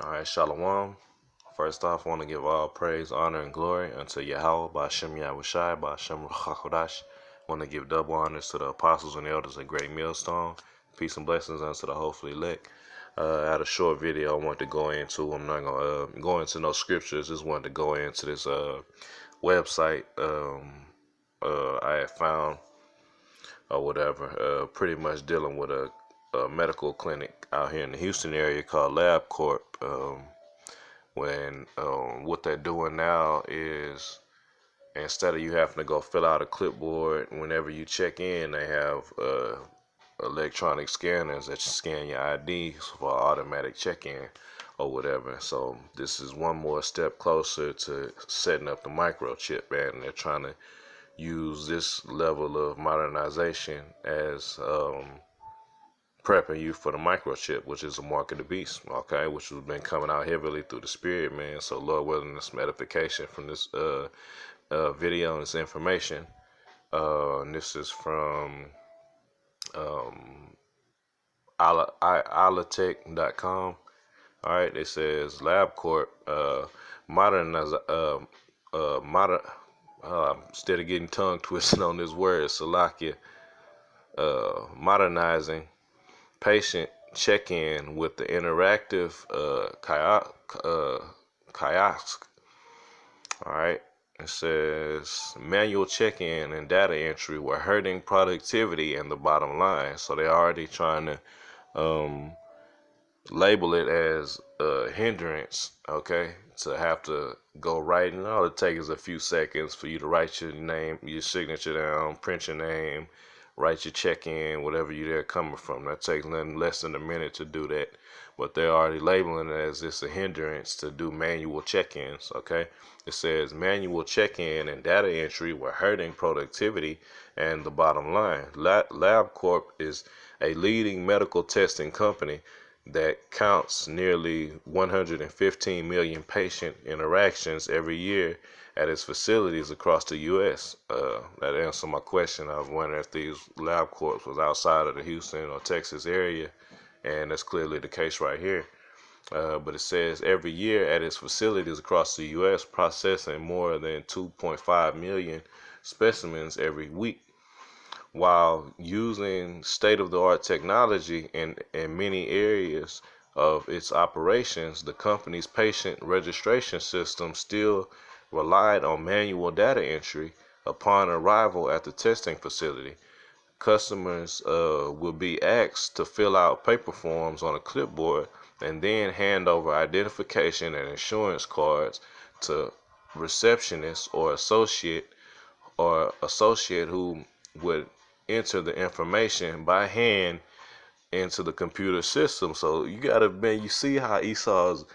All right, Shalom. First off, I want to give all praise, honor, and glory unto Yahweh, Ba'ashem Yahushai, Ba'ashem Ruach. I want to give double honors to the apostles and elders of Great Millstone. Peace and blessings unto the hopefully elect. I had a short video I wanted to go into. I'm not going to go into no scriptures. Just wanted to go into this website I had found or whatever, pretty much dealing with a medical clinic out here in the Houston area called LabCorp. When what they're doing now is, instead of you having to go fill out a clipboard whenever you check in, they have electronic scanners that scan your IDs for automatic check-in or whatever. So this is one more step closer to setting up the microchip, and they're trying to use this level of modernization as prepping you for the microchip, which is a mark of the beast, okay, which has been coming out heavily through the spirit, man. So Lord willing, this edification from this video and this information, and this is from Alatech.com. All right, it says LabCorp modernize instead of getting tongue twisted on this word, Salakia, modernizing patient check-in with the interactive kiosk. All right, it says manual check-in and data entry were hurting productivity and the bottom line. So they're already trying to label it as a hindrance, okay, to have to go right, and all it takes is a few seconds for you to write your name, your signature down, print your name, write your check-in, whatever you're coming from. That takes nothing less than a minute to do that, but they're already labeling it as it's a hindrance to do manual check-ins, okay. It says manual check-in and data entry were hurting productivity and the bottom line. LabCorp is a leading medical testing company that counts nearly 115 million patient interactions every year at its facilities across the U.S. That answered my question. I was wondering if these LabCorp was outside of the Houston or Texas area, and that's clearly the case right here. But it says every year at its facilities across the U.S., processing more than 2.5 million specimens every week, while using state-of-the-art technology in many areas of its operations. The company's patient registration system still relied on manual data entry upon arrival at the testing facility. Customers will be asked to fill out paper forms on a clipboard and then hand over identification and insurance cards to receptionists or associate who would enter the information by hand into the computer system. So you gotta, man, you see how Esau's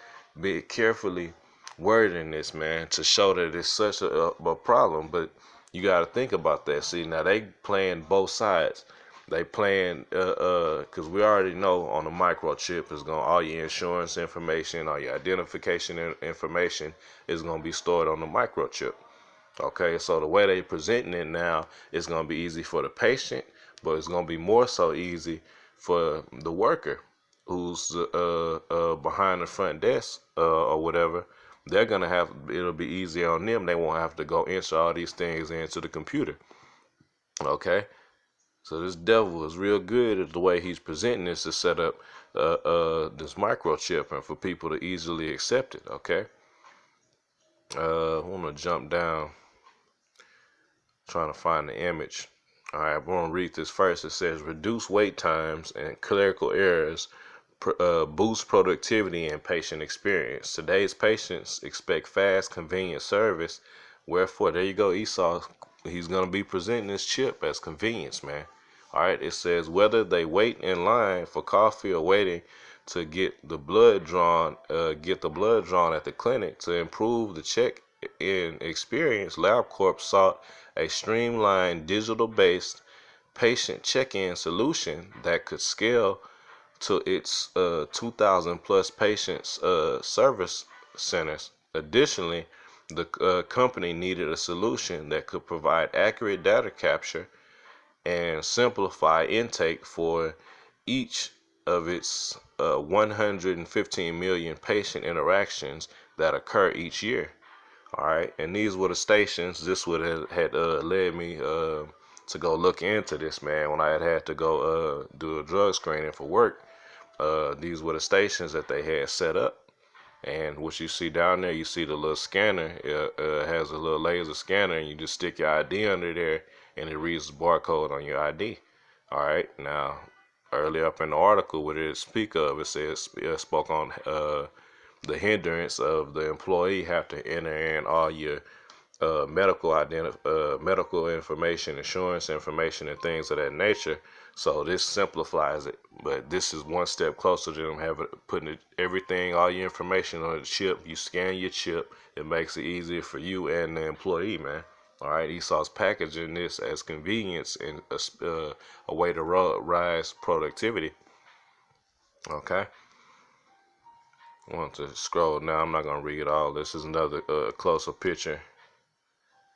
been carefully wording this, man, to show that it's such a problem. But you gotta think about that. See, now they playing both sides. They playing because we already know on the microchip is going, all your insurance information, all your identification information is gonna be stored on the microchip. Okay, so the way they presenting it now is going to be easy for the patient, but it's going to be more so easy for the worker who's behind the front desk or whatever. They're going to have, it'll be easier on them. They won't have to go enter all these things into the computer. Okay, so this devil is real good at the way he's presenting this to set up this microchip and for people to easily accept it. Okay, I want to jump down, trying to find the image. All right, we're going to read this first. It says, reduce wait times and clerical errors, boost productivity and patient experience. Today's patients expect fast, convenient service. Wherefore, there you go, Esau. He's going to be presenting this chip as convenience, man. All right, it says, whether they wait in line for coffee or waiting to get the blood drawn at the clinic to improve the check-in experience, LabCorp sought a streamlined digital-based patient check-in solution that could scale to its 2,000 plus patients service centers. Additionally, the company needed a solution that could provide accurate data capture and simplify intake for each of its 115 million patient interactions that occur each year. All right, and these were the stations. This would have had led me to go look into this, man. When I had to go do a drug screening for work, these were the stations that they had set up. And what you see down there, you see the little scanner. It has a little laser scanner, and you just stick your ID under there, and it reads the barcode on your ID. All right. Now, earlier up in the article, what it speak of, it says it spoke on the hindrance of the employee have to enter in all your medical information, insurance information, and things of that nature. So this simplifies it, but this is one step closer to them having putting everything, all your information on the chip. You scan your chip. It makes it easier for you and the employee, man. All right, Esau's packaging this as convenience and a way to rise productivity. Okay. I want to scroll now. I'm not gonna read all. This is another closer picture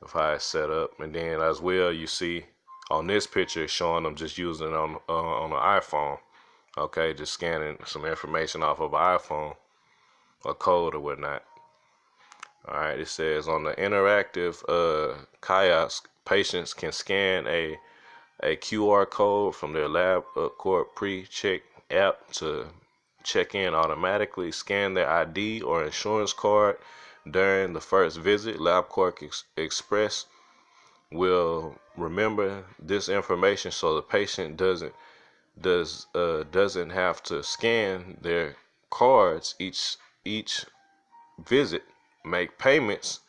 of how it's set up, and then as well you see on this picture it's showing them just using it on an iPhone. Okay, just scanning some information off of an iPhone, a code or whatnot. All right, it says on the interactive kiosk, patients can scan a QR code from their LabCorp pre-check app to check in automatically, scan their ID or insurance card during the first visit. LabCorp Express will remember this information so the patient doesn't have to scan their cards each visit, make payments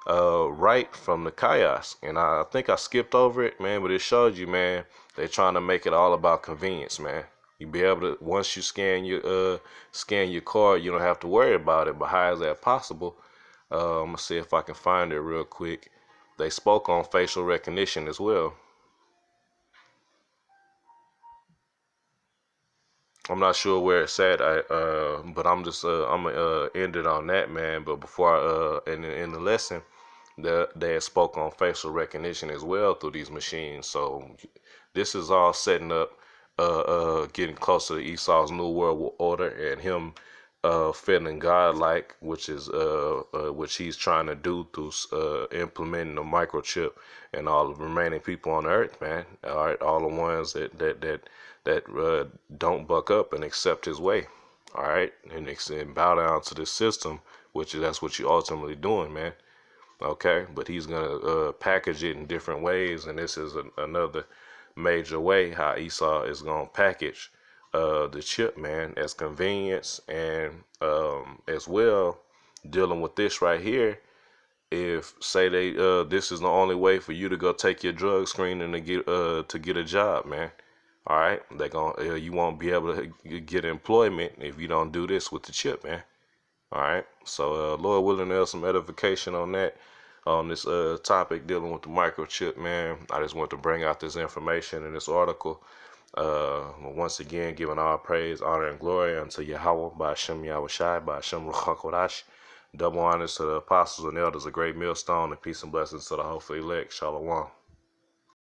right from the kiosk. And I think I skipped over it, man, but it showed you, man, they're trying to make it all about convenience, man. You be able to, once you scan your card, you don't have to worry about it. But how is that possible? I'm gonna see if I can find it real quick. They spoke on facial recognition as well. I'm not sure where it's at. But I'm gonna end it on that, man. But before in the lesson, they had spoke on facial recognition as well through these machines. So this is all setting up, getting closer to Esau's new world order and him feeling godlike, which is which he's trying to do through implementing the microchip and all the remaining people on Earth, man. All right, all the ones that don't buck up and accept his way. All right, and bow down to the system, which is that's what you're ultimately doing, man. Okay, but he's gonna package it in different ways, and this is another major way how Esau is gonna package the chip, man, as convenience and as well dealing with this right here. If say they this is the only way for you to go take your drug screening to get a job, man. All right, they gonna you won't be able to get employment if you don't do this with the chip, man. All right, so Lord willing, there's some edification on that, on this topic dealing with the microchip, man. I just want to bring out this information in this article. Once again, giving all praise, honor, and glory unto Yahweh, by Hashem Yahweh Shai, by Hashem Ruach HaKodesh. Double honors to the apostles and elders, a great millstone, and peace and blessings to the hopeful elect. Shalom.